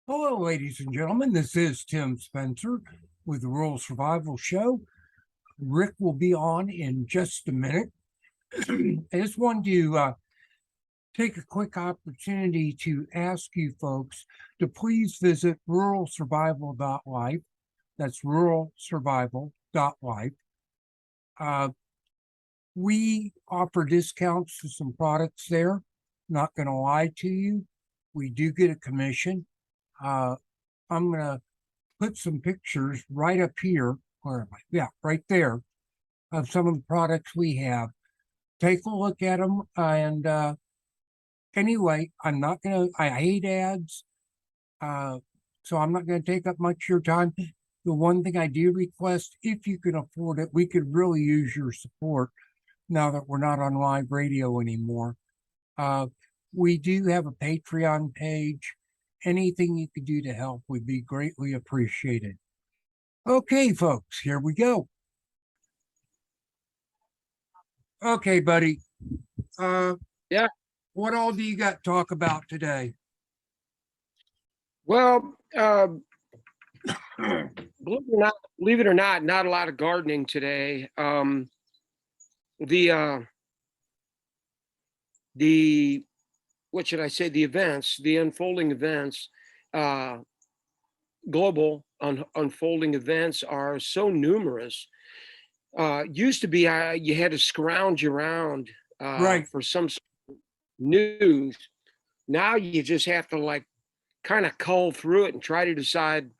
Hello, ladies and gentlemen. This is Tim Spencer with the Rural Survival Show. Rick will be on in just a minute. I just wanted to take a quick opportunity to ask you folks to please visit ruralsurvival.life. That's ruralsurvival.life. We offer discounts to some products there. Not going to lie to you. We do get a commission. I'm going to put some pictures right up here. Where am I? Yeah, right there of some of the products we have. Take a look at them. And anyway, I hate ads. So I'm not going to take up much of your time. The one thing I do request, if you can afford it, we could really use your support now that we're not on live radio anymore. We do have a Patreon page. Anything you could do to help would be greatly appreciated. Okay, folks, here we go. Okay, buddy. Yeah. What all do you got to talk about today? Well, believe it or not, not a lot of gardening today. The what should I say? The events, the unfolding events, global unfolding events are so numerous. Used to be you had to scrounge around Right. for some news. Now you just have to kind of cull through it and try to decide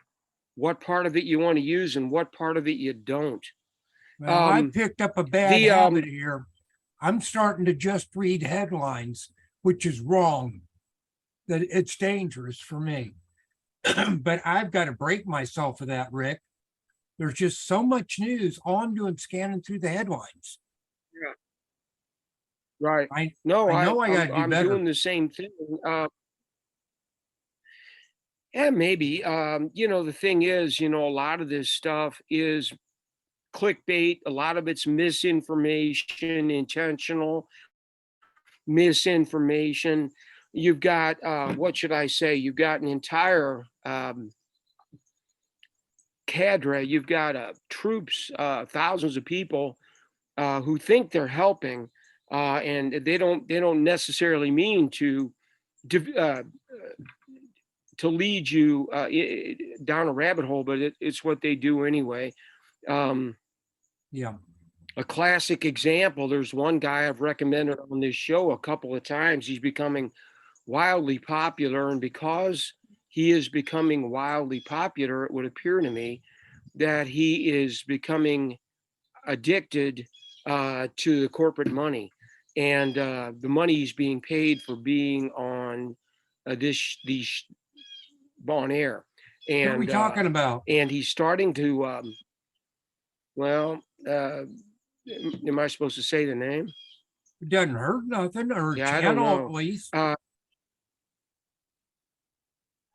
what part of it you want to use and what part of it you don't. Well, I picked up a bad the habit here. I'm starting to just read headlines, which is wrong. That it's dangerous for me. But I've got to break myself of that, Rick. There's just so much news. All I'm doing scanning through the headlines. Yeah. Right. I No, know I got to do I'm better. doing the same thing. Yeah, maybe. The thing is, a lot of this stuff is clickbait. A lot of it's misinformation, intentional misinformation. You've got what should I say? You've got an entire cadre. You've got troops, thousands of people who think they're helping, and they don't necessarily mean to lead you down a rabbit hole, but it's what they do anyway. Yeah. A classic example, there's one guy I've recommended on this show a couple of times. He's becoming wildly popular, and because he is becoming wildly popular, it would appear to me that he is becoming addicted to the corporate money and the money he's being paid for being on these on air. And what are we talking about? And he's starting to well, am I supposed to say the name? It doesn't hurt nothing, or Yeah, I don't channel at know. least.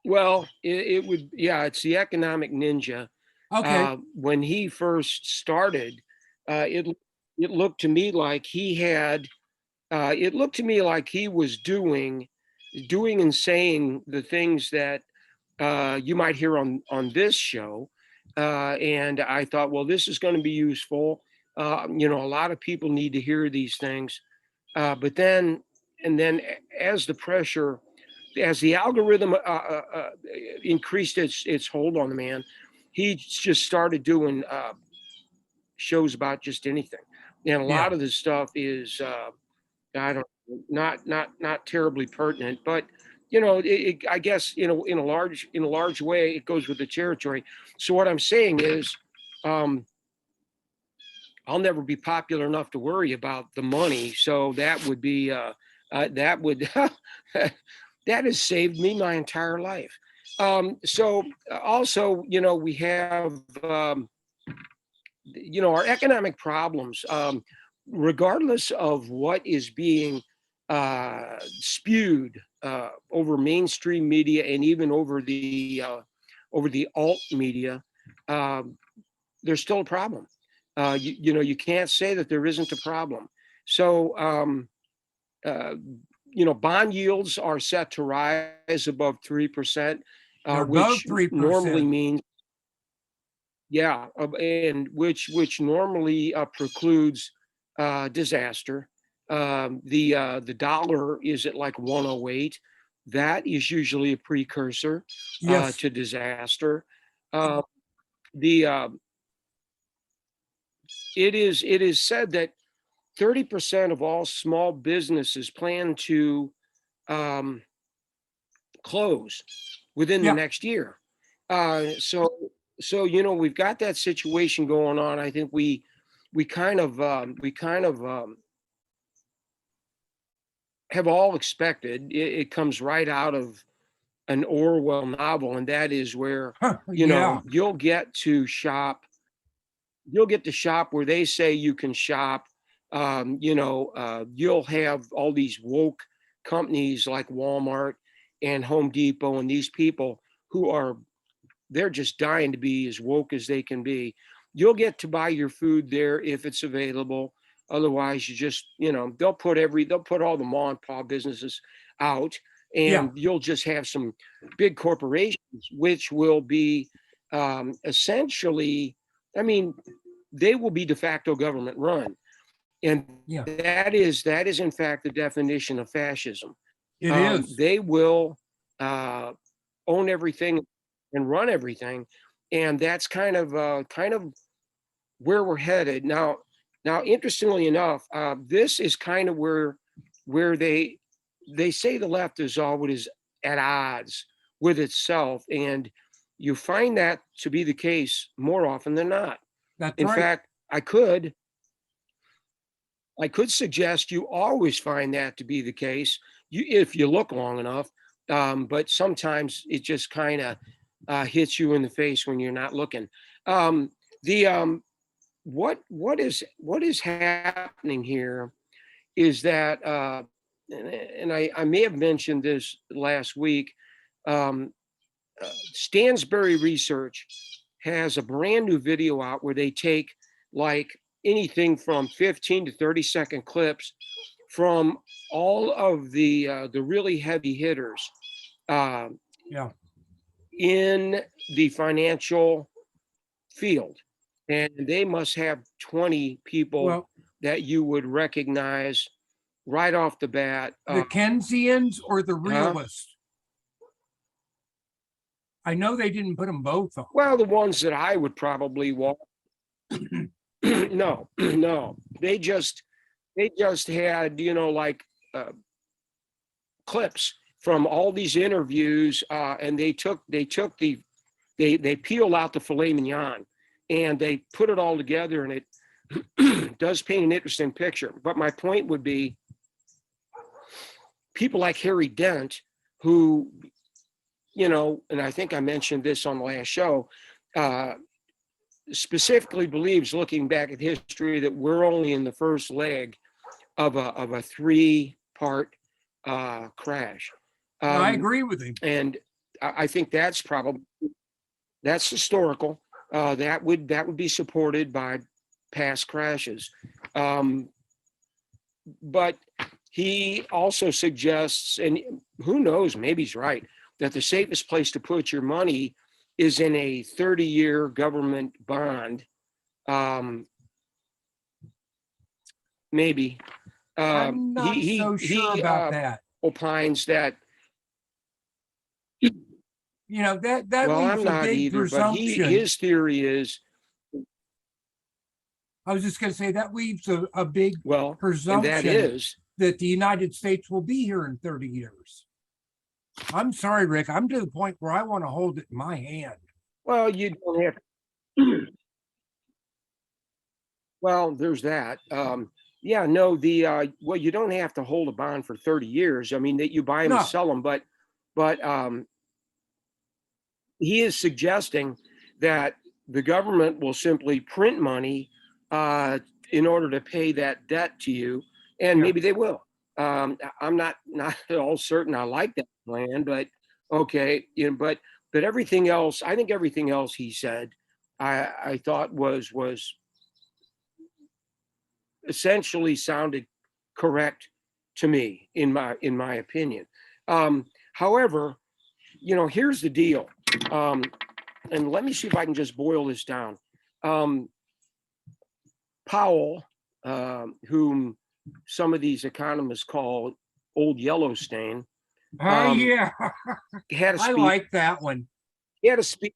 Well, it would, yeah, it's the Economic Ninja. Okay. When he first started, it looked to me like it looked to me like he was doing and saying the things that you might hear on this show. And I thought, well, this is going to be useful. A lot of people need to hear these things. But then, as the pressure, as the algorithm increased its hold on the man, he just started doing shows about just anything, and a lot of this stuff is I don't not terribly pertinent, but I guess in a large way it goes with the territory. So what I'm saying is, I'll never be popular enough to worry about the money. So that would be that would that has saved me my entire life. So also, we have our economic problems, regardless of what is being spewed over mainstream media and even over the alt media. There's still a problem. You can't say that there isn't a problem. So, bond yields are set to rise above 3%. They're above which normally 3%. means, yeah, and which normally precludes disaster. The dollar is at like 108. That is usually a precursor Yes. to disaster. Uh, the it is said that 30% of all small businesses plan to um, close within the Yeah. next year. So you know we've got that situation going on. I think we kind of have all expected. It comes right out of an Orwell novel, and that is where you Yeah. know you'll get to shop where they say you can shop. You'll have all these woke companies like Walmart and Home Depot and these people who are they're just dying to be as woke as they can be. You'll get to buy your food there if it's available. Otherwise, you just, you know, they'll put all the mom and pop businesses out, Yeah. and you'll just have some big corporations, which will be essentially, I mean, they will be de facto government run. And Yeah. that is in fact the definition of fascism. It is. They will uh, own everything and run everything, and that's kind of where we're headed now. Now, interestingly enough, this is kind of where they say the left is always at odds with itself, and you find that to be the case more often than not. That's In right. fact, I could suggest you always find that to be the case if you look long enough. But sometimes it just kind of hits you in the face when you're not looking. The what is happening here is that, and I may have mentioned this last week. Um, Stansberry Research has a brand new video out where they take like anything from 15 to 30-second clips from all of the really heavy hitters uh, Yeah. in the financial field, and they must have 20 people Well, that you would recognize right off the bat. the Keynesians or the Huh? realists? I know they didn't put them both on. Well, the ones that I would probably walk. No, no, they just had, you know, like clips from all these interviews, and they peeled out the filet mignon, and they put it all together, and it does paint an interesting picture. But my point would be people like Harry Dent, who, you know, and I think I mentioned this on the last show, uh, specifically believes, looking back at history, that we're only in the first leg of a three-part crash. I Um, agree with him. and I think that's historical. That would be supported by past crashes. Um, but he also suggests, and who knows, maybe he's right, that the safest place to put your money is in a 30-year government bond. Um, maybe I'm not so sure he about that. opines that, You know, that well, I'm leaves a not big either, but presumption. his theory is, I was just going to say that leaves a big well, and that presumption is, that the United States will be here in 30 years. I'm sorry, Rick. I'm to the point where I want to hold it in my hand. well, you don't have, well, there's that. Yeah, no, well, you don't have to hold a bond for 30 years. I mean, that you buy them and No, sell them, but he is suggesting that the government will simply print money uh, in order to pay that debt to you, and yeah, maybe they will. I'm not at all certain I like that plan, but okay, you know, but everything else, I think everything else he said, I thought was essentially sounded correct to me in my opinion. However, you know, here's the deal. And let me see if I can just boil this down. Powell, whom some of these economists call Old Yellowstone, Yeah, had a I speech. like that one. He had a speech.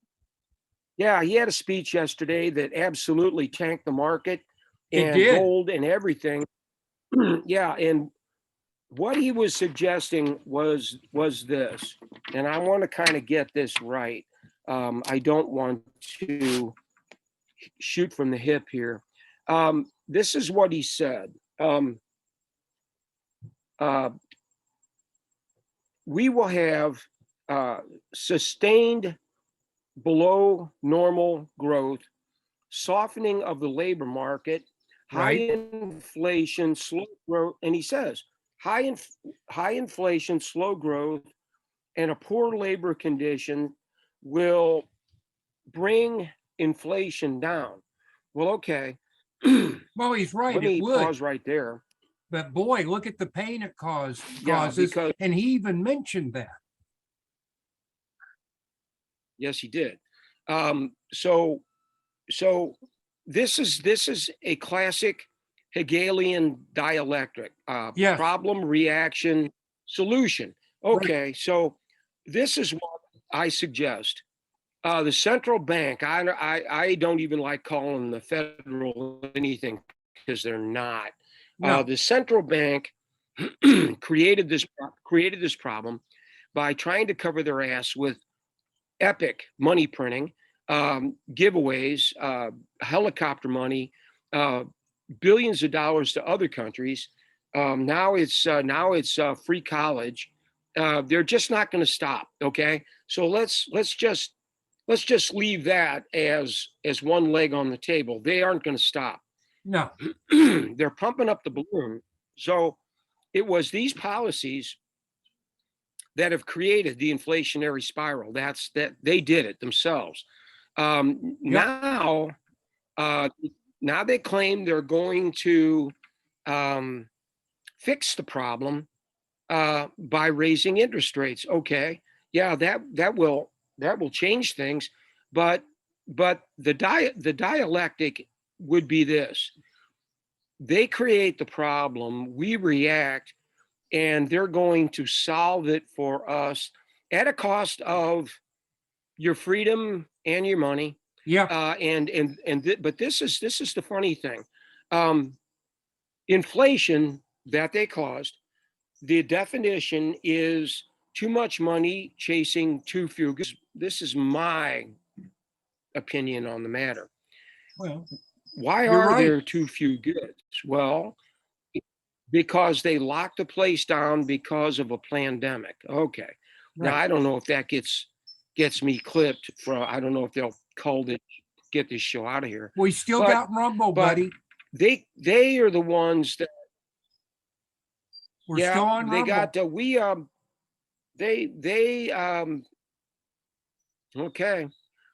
Yeah, he had a speech yesterday that absolutely tanked the market It and did. gold and everything. Yeah, and what he was suggesting was this, and I want to kind of get this right. I don't want to shoot from the hip here. This is what he said. Uh, we will have sustained below normal growth, softening of the labor market, high Right. inflation, slow growth, and he says high inflation, slow growth, and a poor labor condition will bring inflation down. Well, okay. Well, he's right. Let It me would. pause right there. But boy, look at the pain it Yeah, causes. because And he even mentioned that. yes, he did. So this is a classic Hegelian dialectic, Yes. problem, reaction, solution. Right. Okay, so this is what I suggest. The central bank, I don't even like calling the federal anything because they're not. No. The central bank created this problem by trying to cover their ass with epic money printing, giveaways, helicopter money, billions of dollars to other countries. Now it's free college. They're just not going to stop. Okay, so let's just leave that as one leg on the table. They aren't going to stop. No. They're pumping up the balloon. So it was these policies that have created the inflationary spiral. That they did it themselves. Yep. Uh, now they claim they're going to um, fix the problem by raising interest rates. Okay, yeah, that will change things, but the dialectic would be this: they create the problem, we react, and they're going to solve it for us at a cost of your freedom and your money. Yeah. But this is the funny thing. Um, Inflation that they caused. The definition is too much money chasing too few goods. This is my opinion on the matter. Well, Why you're are right. there too few goods? Well, because they locked the place down because of a pandemic. Okay. Now Right. I don't know if that gets me clipped for I don't know if they'll call it get this show out of here. We still But got Rumble, but buddy. they are the ones that We're yeah, still on they Rumble. got we they okay.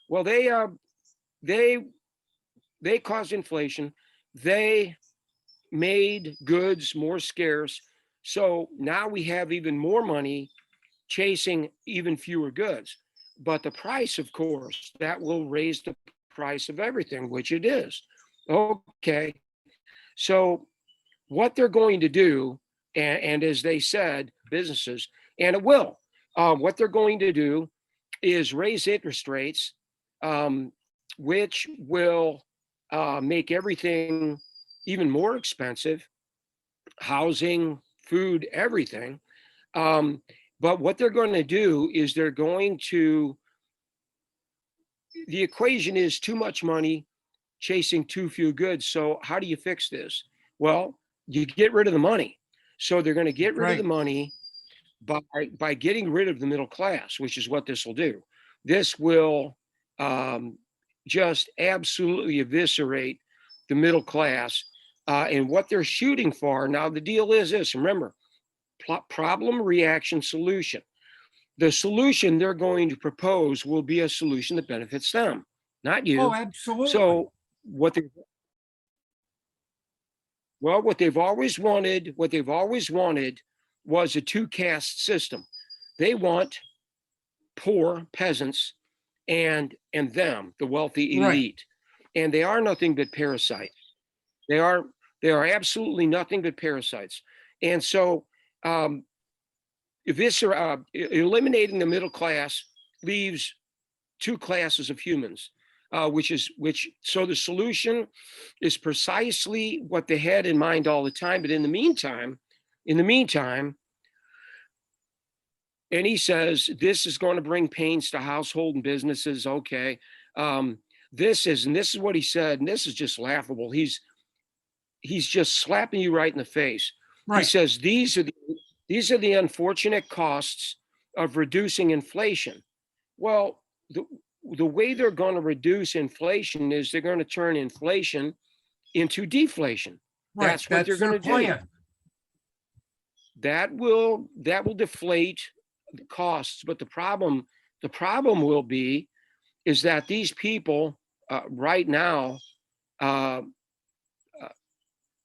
Well they they caused inflation. They made goods more scarce. So now we have even more money chasing even fewer goods. But the price, of course, that will raise the price of everything, which it is. Okay. So what they're going to do, and as they said, businesses, and it will, what they're going to do is raise interest rates, um, which will make everything even more expensive, housing, food, everything. Um, but what they're going to do is the equation is too much money chasing too few goods. So how do you fix this? Well, you get rid of the money. So they're going to get That's rid of the right. money by getting rid of the middle class, which is what this will do. This will um, just absolutely eviscerate the middle class. And what they're shooting for now, the deal is this: remember, problem, reaction, solution. The solution they're going to propose will be a solution that benefits them, not Oh, you. absolutely. So what they've always wanted was a two caste system. They want poor peasants and them, the wealthy Right. elite. And they are nothing but parasites. They are they are absolutely nothing but parasites. And so um, if this eliminating the middle class leaves two classes of humans, which so the solution is precisely what they had in mind all the time. But in the meantime, and he says this is going to bring pains to household and businesses. Okay, this is what he said, and this is just laughable. He's just slapping you right in the face. He Right. says these are the unfortunate costs of reducing inflation. Well, the way they're going to reduce inflation is they're going to turn inflation into deflation. Right. That's what they're That's going their to do. plan. That will deflate the costs. But the problem will be is that these people right now, uh,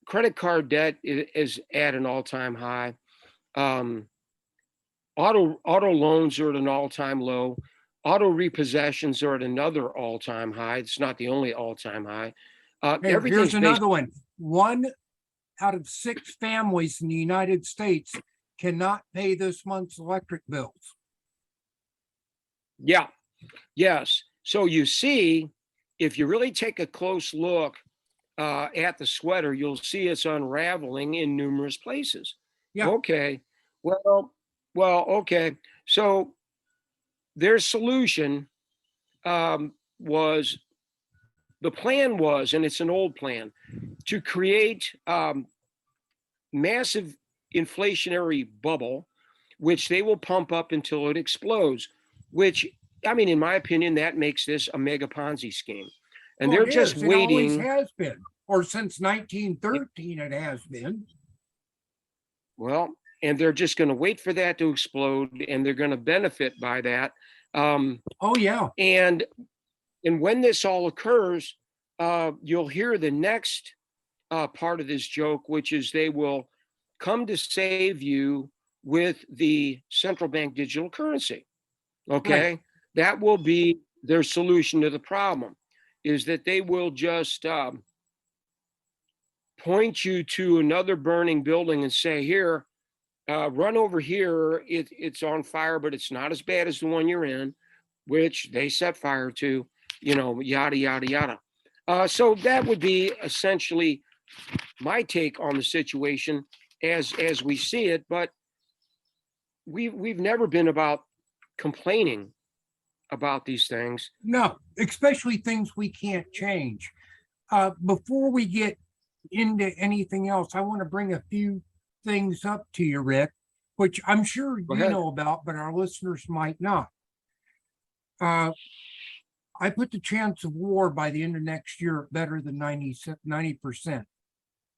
credit card debt is at an all-time high. Um, auto loans are at an all-time low. Auto repossessions are at another all-time high. It's not the only all-time high. Hey, here's Everything's based. another one. 1 out of 6 families in the United States cannot pay this month's electric bills. Yeah. Yes. So you see, if you really take a close look at the sweater, you'll see it's unraveling in numerous places. Yeah. Okay. Well, okay. So their solution was the plan was, and it's an old plan, to create massive inflationary bubble, which they will pump up until it explodes. Which, I mean, in my opinion, that makes this a mega Ponzi scheme, and Well, they're it just is. It always waiting. has been, or since 1913, it has been. Well, and they're just going to wait for that to explode, and they're going to benefit by that. Oh, yeah. And when this all occurs, you'll hear the next part of this joke, which is they will come to save you with the central bank digital currency. Right. Okay, that will be their solution to the problem. Is that they will just point you to another burning building and say, "Here, run over here. It's on fire, but it's not as bad as the one you're in," which they set fire to. Yada yada yada. So that would be essentially my take on the situation as we see it. But we've never been about complaining about these things. No, especially things we can't change. Before we get into anything else, I want to bring a few things up to you, Rick, which I'm sure Go you ahead. know about, but our listeners might not. Uh, I put the chance of war by the end of next year at better than 90%.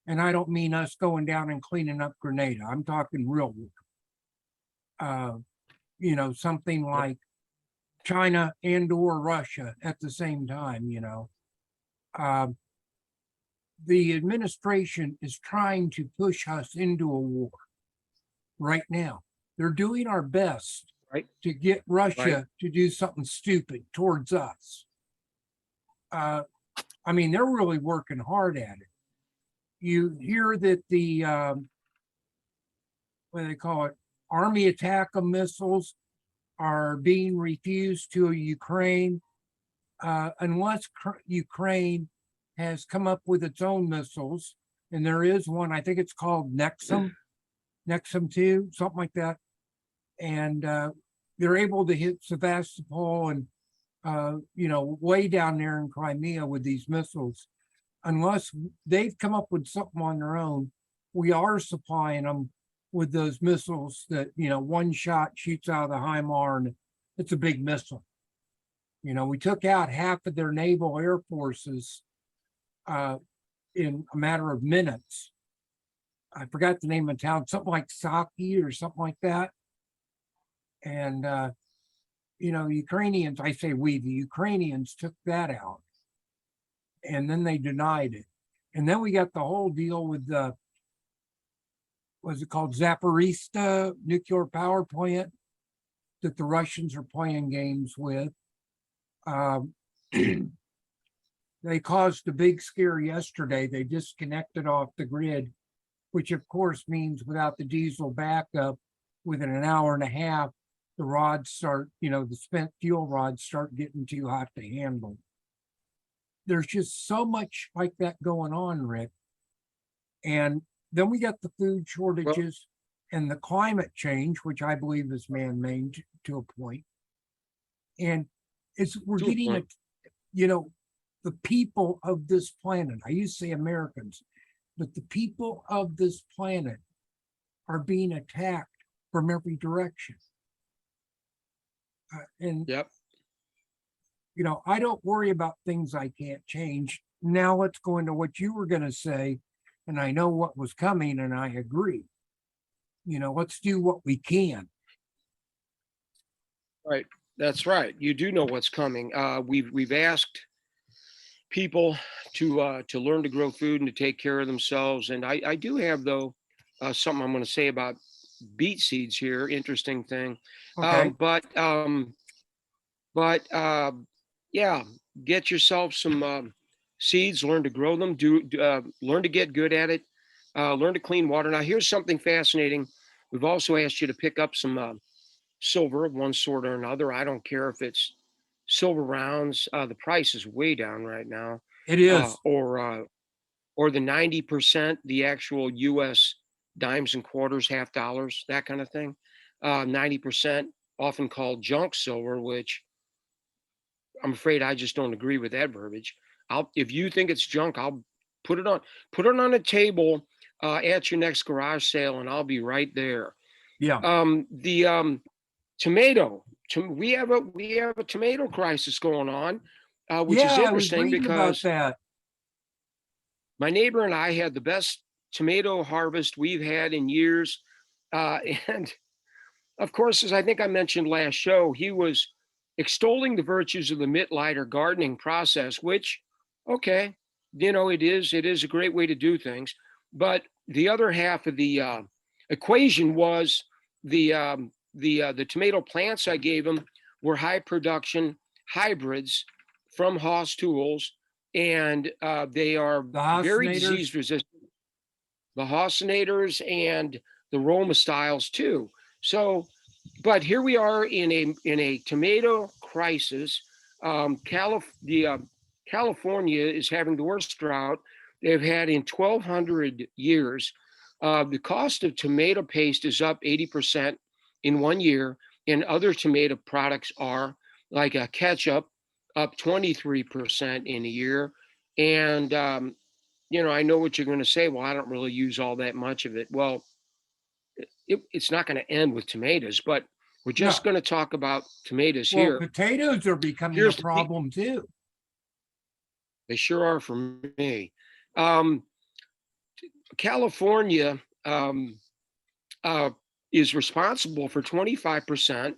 And I don't mean us going down and cleaning up Grenada. I'm talking real war. Something like China and or Russia at the same time. The administration is trying to push us into a war right now. They're doing our best Right. to get Right. Russia to do something stupid towards us. They're really working hard at it. You hear that the what do they call it, Army attack missiles are being refused to Ukraine unless Ukraine has come up with its own missiles. And there is one, I think it's called Nexum 2, something like that. And they're able to hit Sevastopol and, way down there in Crimea with these missiles. Unless they've come up with something on their own, we are supplying them with those missiles that, one shot shoots out of the HIMAR and it's a big missile. We took out half of their naval air forces in a matter of minutes. I forgot the name of the town, something like Saki or something like that. And, Ukrainians, I say we, the Ukrainians took that out. And then they denied it. And then we got the whole deal with the, what's it called, Zaporizhzhia nuclear power plant that the Russians are playing games with. Um, they caused a big scare yesterday. They disconnected off the grid, which of course means without the diesel backup, within an hour and a half, the rods start, the spent fuel rods start getting too hot to handle. There's just so much like that going on, Rick. And then we got the food shortages and the climate change, which I believe is man-made to a point. And we're getting it, the people of this planet, I used to say Americans, but the people of this planet are being attacked from every direction. And Yep. I don't worry about things I can't change. Now let's go into what you were going to say. And I know what was coming, and I agree. Let's do what we can. Right. That's right. You do know what's coming. We've asked people to learn to grow food and to take care of themselves. And I do have, though, something I'm going to say about beet seeds here. Interesting thing. Okay. Yeah, get yourself some seeds. Learn to grow them. Learn to get good at it. Learn to clean water. Now, here's something fascinating. We've also asked you to pick up some silver of one sort or another. I don't care if it's silver rounds. The price is way down right now. It is. Or the 90%, the actual U.S. dimes and quarters, half dollars, that kind of thing. 90%, often called junk silver, which I'm afraid I just don't agree with that verbiage. If you think it's junk, I'll put it on a table at your next garage sale, and I'll be right there. Yeah. The tomato. We have a tomato crisis going on, which is interesting because that. My neighbor and I had the best tomato harvest we've had in years, and of course, as I think I mentioned last show, he was extolling the virtues of the Mittleiter gardening process, which, okay, it is a great way to do things. But the other half of the equation was the tomato plants I gave him were high production hybrids from Haas Tools, and they are very disease resistant. The Hausenators and the Roma styles too. So, but here we are in a tomato crisis. California is having the worst drought they've had in 1,200 years. The cost of tomato paste is up 80% in 1 year, and other tomato products are like a ketchup up 23% in a year. And I know what you're going to say. Well, I don't really use all that much of it. Well, it's not going to end with tomatoes, but we're just going to talk about tomatoes here. Potatoes are becoming a problem too. They sure are for me. California is responsible for 25%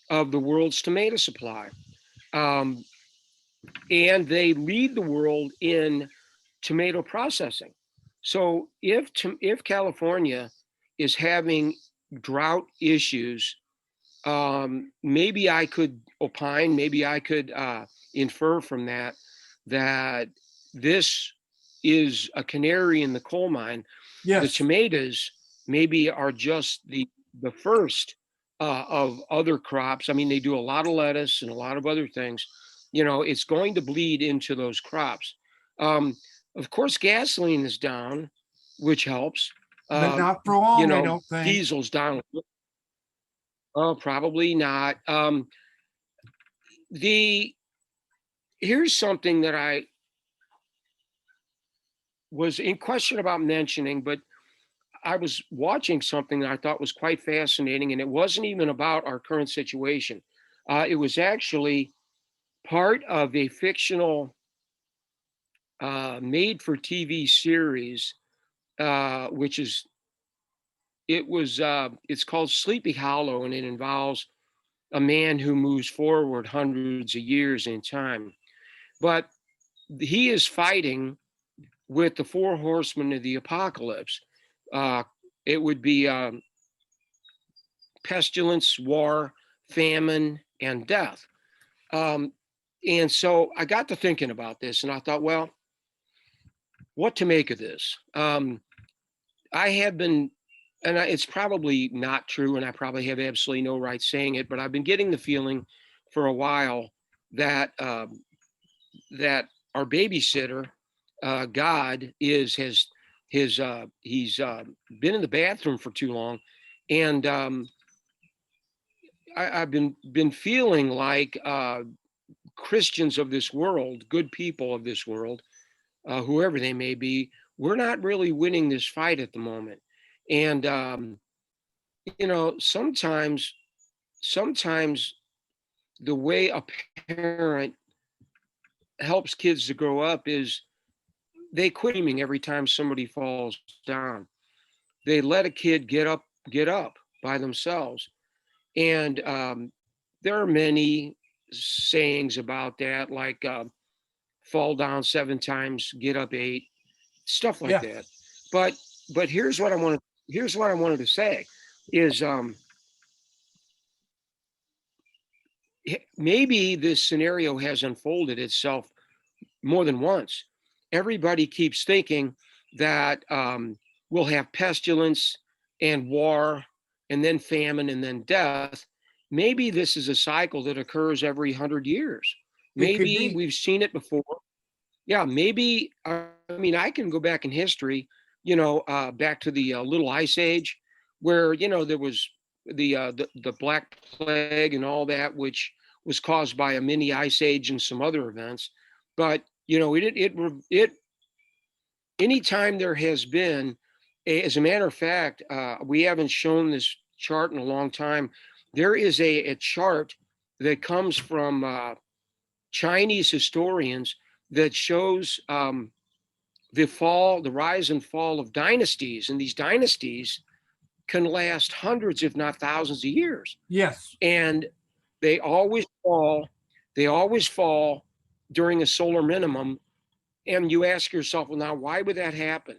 of the world's tomato supply. And they lead the world in tomato processing. So if California is having drought issues, maybe I could opine, maybe I could infer from that this is a canary in the coal mine. Yes. The tomatoes maybe are just the first of other crops. I mean, they do a lot of lettuce and a lot of other things. It's going to bleed into those crops. Of course, gasoline is down, which helps. But not for long, I don't think. Diesel's down. Oh, probably not. Here's something that I was in question about mentioning, but I was watching something that I thought was quite fascinating, and it wasn't even about our current situation. It was actually part of a fictional made-for-TV series, it's called Sleepy Hollow, and it involves a man who moves forward hundreds of years in time. But he is fighting with the four horsemen of the apocalypse. It would be pestilence, war, famine, and death. And so I got to thinking about this, and I thought, well, what to make of this? I have been, and it's probably not true, and I probably have absolutely no right saying it, but I've been getting the feeling for a while that that our babysitter, God, is has his he's been in the bathroom for too long, and I've been feeling like Christians of this world, good people of this world, whoever they may be, we're not really winning this fight at the moment. And sometimes the way a parent helps kids to grow up is they quit aiming every time somebody falls down. They let a kid get up by themselves. And there are many sayings about that, like fall down 7 times, get up 8, stuff like Yeah, that. But but here's what I wanted to say is maybe this scenario has unfolded itself more than once. Everybody keeps thinking that we'll have pestilence and war and then famine and then death. Maybe this is a cycle that occurs every 100 years. it could Maybe be. we've seen it before. Yeah, maybe. I mean, I can go back in history, back to the Little Ice Age, where there was the Black Plague and all that, which was caused by a mini ice age and some other events. But it anytime there has been, as a matter of fact, we haven't shown this chart in a long time. There is a chart that comes from Chinese historians that shows the rise and fall of dynasties, and these dynasties can last hundreds, if not thousands, of years, Yes, and they always fall. They always fall during a solar minimum, and you ask yourself, well, now why would that happen?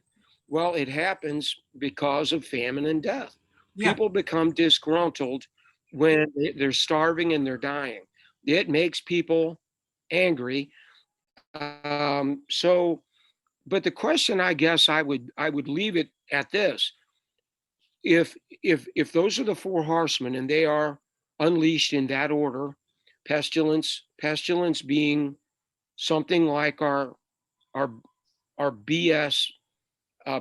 Well, it happens because of famine and death. yeah, People become disgruntled when they're starving and they're dying. It makes people angry. So, but the question, I guess, I would leave it at this: if those are the four horsemen and they are unleashed in that order, pestilence being something like our our BS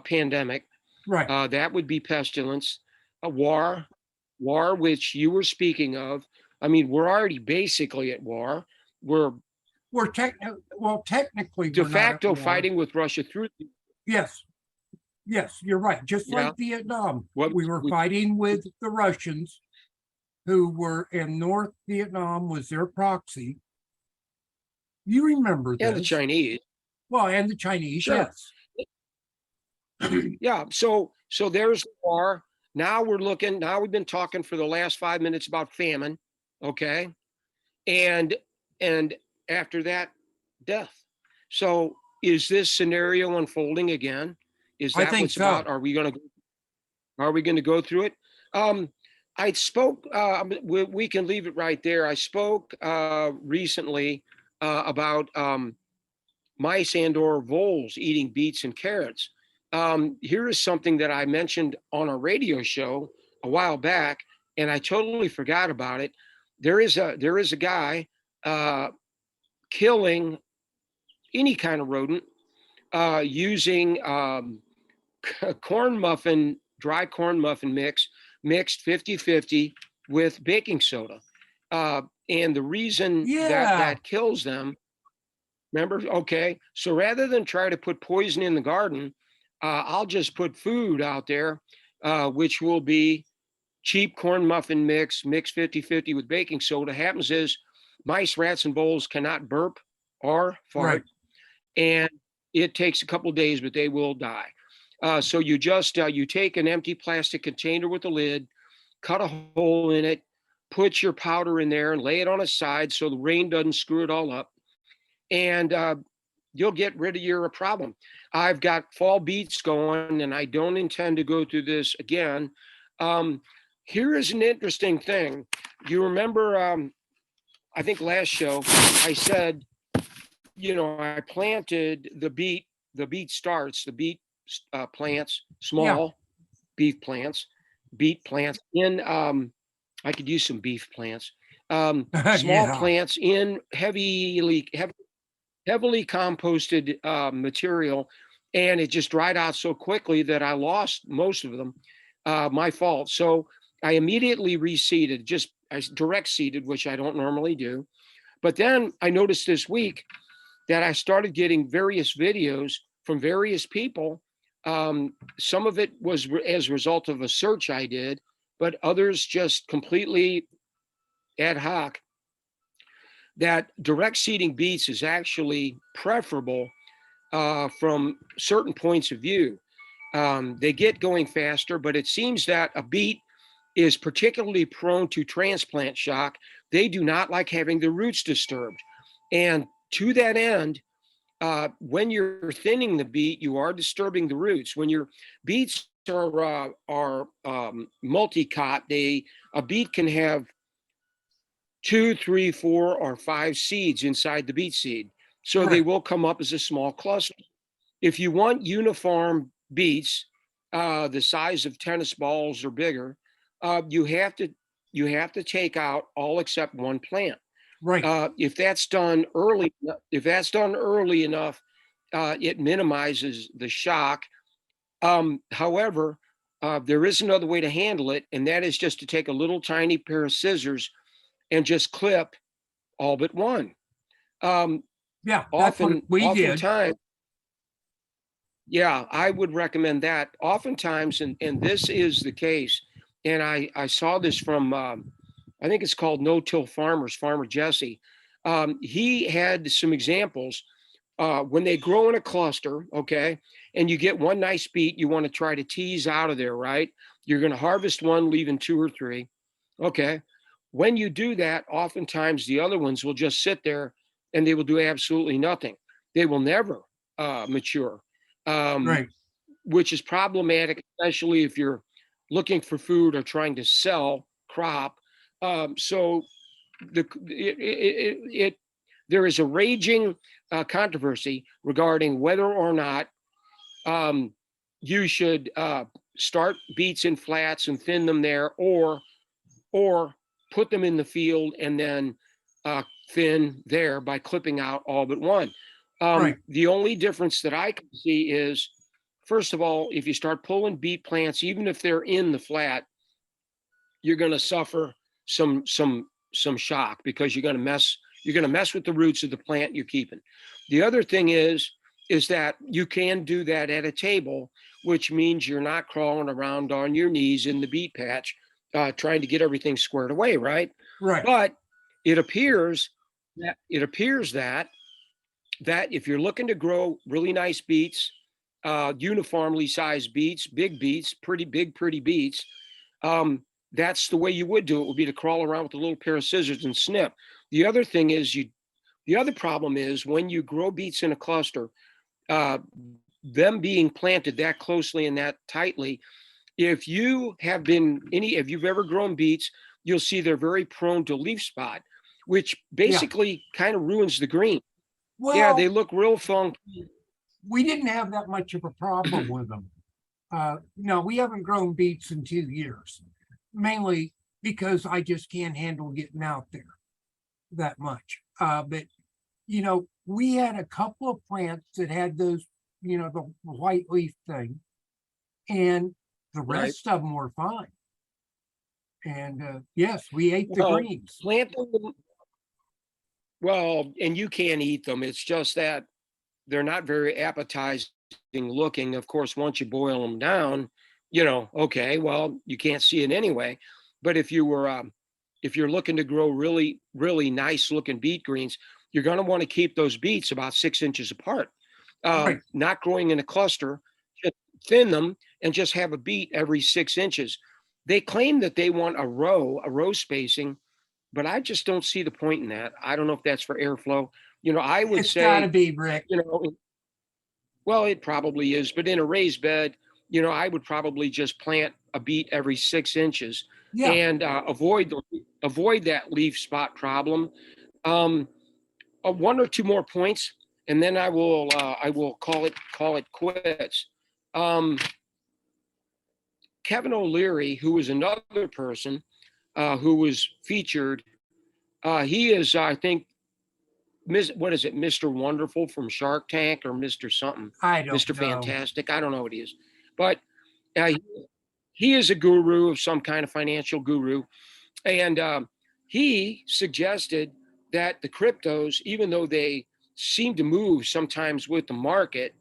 pandemic, right. that would be pestilence. A war which you were speaking of. I mean, we're already basically at war. We're Technically, de we're not at facto war. fighting with Russia through. Yes, yes, you're right. Just Yeah. like Vietnam, What we were we, fighting with the Russians, who were in North Vietnam was their proxy. You remember and the this? Chinese. Well, and the Chinese, Sure. yes. Yeah. So there's the war. Now we're looking. Now we've been talking for the last 5 minutes about famine. Okay. And and after that, death. So is this scenario unfolding again? Is I that think what's about? so. Are we going to go through it? Um, I spoke. We can leave it right there. I spoke recently about mice and/or voles eating beets and carrots. Here is something that I mentioned on a radio show a while back, and I totally forgot about it. There is a guy uh, killing any kind of rodent using dry corn muffin mix, mixed 50-50 with baking soda. And the reason that Yeah, that kills them, remember? Okay. So rather than try to put poison in the garden, I'll just put food out there, which will be cheap corn muffin mix, mixed 50-50 with baking soda. Happens is mice, rats, and voles cannot burp or right. fart, and it takes a couple of days, but they will die. So you take an empty plastic container with a lid, cut a hole in it, put your powder in there, and lay it on its side so the rain doesn't screw it all up, and you'll get rid of your problem. I've got fall beets going, and I don't intend to go through this again. Um, Here is an interesting thing. You remember I think last show, I said, I planted the beet starts, the beet plants, Yeah. small beef plants, beet plants in, I could use some beef plants, small Yeah. plants in heavily composted material, and it just dried out so quickly that I lost most of them. My fault. So I immediately reseeded, just I direct seeded, which I don't normally do. But then I noticed this week that I started getting various videos from various people. Some of it was as a result of a search I did, but others just completely ad hoc, that direct seeding beets is actually preferable from certain points of view. They get going faster, but it seems that a beet is particularly prone to transplant shock. They do not like having their roots disturbed. And to that end, when you're thinning the beet, you are disturbing the roots. When your beets are multi-cot, a beet can have 2, 3, 4, or 5 seeds inside the beet seed. So they Right. will come up as a small cluster. If you want uniform beets, the size of tennis balls or bigger, you have to take out all except one plant. Right. If that's done early enough, it minimizes the shock. However, there is another way to handle it, and that is just to take a little tiny pair of scissors and just clip all but one. Um, Yeah. That's what we did. Oftentimes, yeah, I would recommend that. Oftentimes, and this is the case, and I saw this from I think it's called No Till Farmers, Farmer Jesse. He had some examples when they grow in a cluster, okay, and you get one nice beet, you want to try to tease out of there, right? You're going to harvest one, leaving 2 or 3. Okay. When you do that, oftentimes the other ones will just sit there and they will do absolutely nothing. They will never mature, um, Right. which is problematic, especially if you're looking for food or trying to sell crop. So it there is a raging controversy regarding whether or not um, you should start beets in flats and thin them there, or put them in the field and then thin there by clipping out all but one. Right. The only difference that I can see is, first of all, if you start pulling beet plants, even if they're in the flat, you're going to suffer some shock because you're going to mess with the roots of the plant you're keeping. The other thing is that you can do that at a table, which means you're not crawling around on your knees in the beet patch trying to get everything squared away, right? Right. But it appears that if you're looking to grow really nice beets, uniformly sized beets, big beets, pretty big, pretty beets, that's the way you would do it, would be to crawl around with a little pair of scissors and snip. The other thing is the other problem is when you grow beets in a cluster, uh, them being planted that closely and that tightly, if you've ever grown beets, you'll see they're very prone to leaf spot, which Yeah. basically kind of ruins the green. Yeah, they Well, look real funky. we didn't have that much of a problem with them. No, we haven't grown beets in 2 years, mainly because I just can't handle getting out there that much. But we had a couple of plants that had those, the white leaf thing, and the Right. rest of them were fine. And yes, we ate the Well, greens. planting them, well, and you can eat them. It's just that they're not very appetizing looking. Of course, once you boil them down, okay, well, you can't see it anyway. But if you're looking to grow really, really nice looking beet greens, you're going to want to keep those beets about 6 inches apart. Right. Not growing in a cluster, just thin them and just have a beet every 6 inches. They claim that they want a row spacing, but I just don't see the point in that. I don't know if that's for airflow. I would It's got to say, be, Rick. well, it probably is, but in a raised bed, I would probably just plant a beet every 6 inches Yeah. and avoid that leaf spot problem. Um, one or two more points, and then I will call it quits. Um, Kevin O'Leary, who was another person who was featured, he is, I think, what is it, Mr. Wonderful from Shark Tank or Mr. something, I don't Mr. know. Fantastic. I don't know what he is, but uh, he is a guru of some kind of financial guru, and he suggested that the cryptos, even though they seem to move sometimes with the market,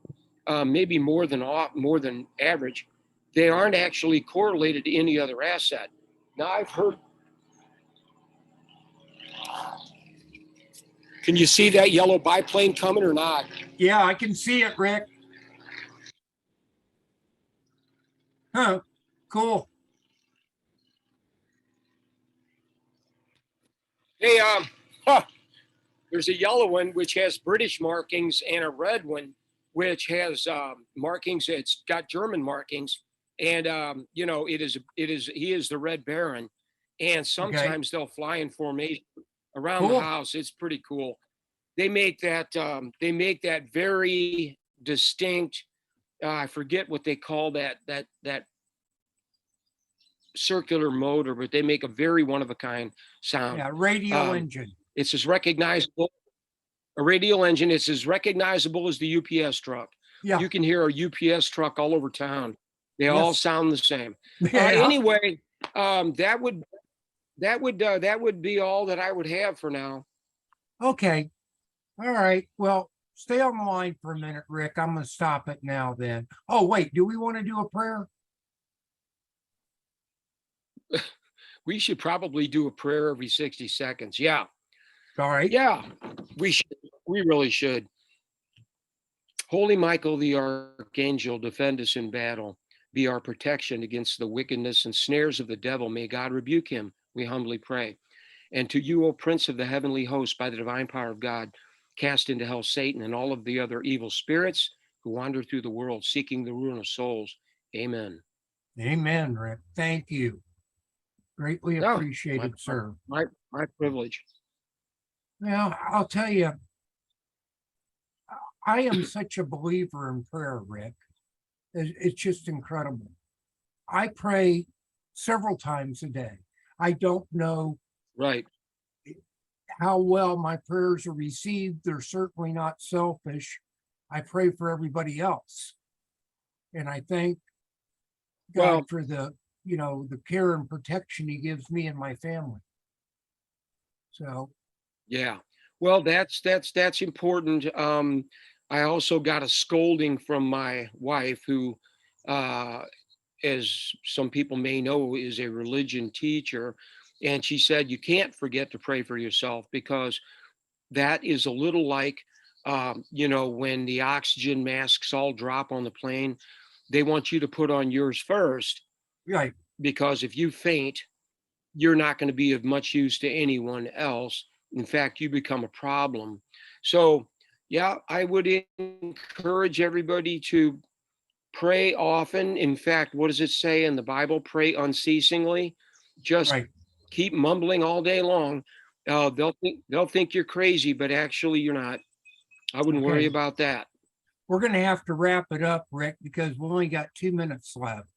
maybe more than average, they aren't actually correlated to any other asset. Now I've heard. Can you see that yellow biplane coming or not? Yeah, I can see it, Rick. Huh, cool. Hey, huh, there's a yellow one which has British markings and a red one which has markings. It's got German markings, and he is the Red Baron, and Okay, sometimes they'll fly in formation around the cool. house. It's pretty cool. They make that very distinct. I forget what they call that circular motor, but they make a very one of a kind sound. Yeah, radial Um, engine. it's as recognizable a radial engine. It's as recognizable as the UPS truck. Yeah, You can hear a UPS truck all over town. They all yes. sound the same. Yeah, Anyway, that would be all that I would have for now. okay. All right. Well, stay on the line for a minute, Rick. I'm gonna stop it now then. Oh, wait, do we want to do a prayer? We should probably do a prayer every 60 seconds. Yeah. All right. Yeah. We should. We really should. Holy Michael the Archangel, defend us in battle. Be our protection against the wickedness and snares of the devil. May God rebuke him, we humbly pray. And to you, O Prince of the heavenly host, by the divine power of God, cast into hell Satan and all of the other evil spirits who wander through the world seeking the ruin of souls. Amen. Amen, Rick. Thank you. Greatly No, my, appreciated, my, sir. my privilege. Now, I'll tell you, I am such a believer in prayer, Rick. It's just incredible. I pray several times a day. I don't know Right. how well my prayers are received. They're certainly not selfish. I pray for everybody else. And I thank God Well, for the care and protection he gives me and my family. So, yeah. Well, that's important. I also got a scolding from my wife, who, uh, as some people may know, is a religion teacher, and she said you can't forget to pray for yourself, because that is a little like, when the oxygen masks all drop on the plane, they want you to put on yours first, right. because if you faint, you're not going to be of much use to anyone else. In fact, you become a problem. So, yeah, I would encourage everybody to pray often. In fact, what does it say in the Bible? Pray unceasingly. Just Right. keep mumbling all day long. They'll think you're crazy, but actually you're not. I wouldn't worry Okay. about that. We're going to have to wrap it up, Rick, because we only got 2 minutes left.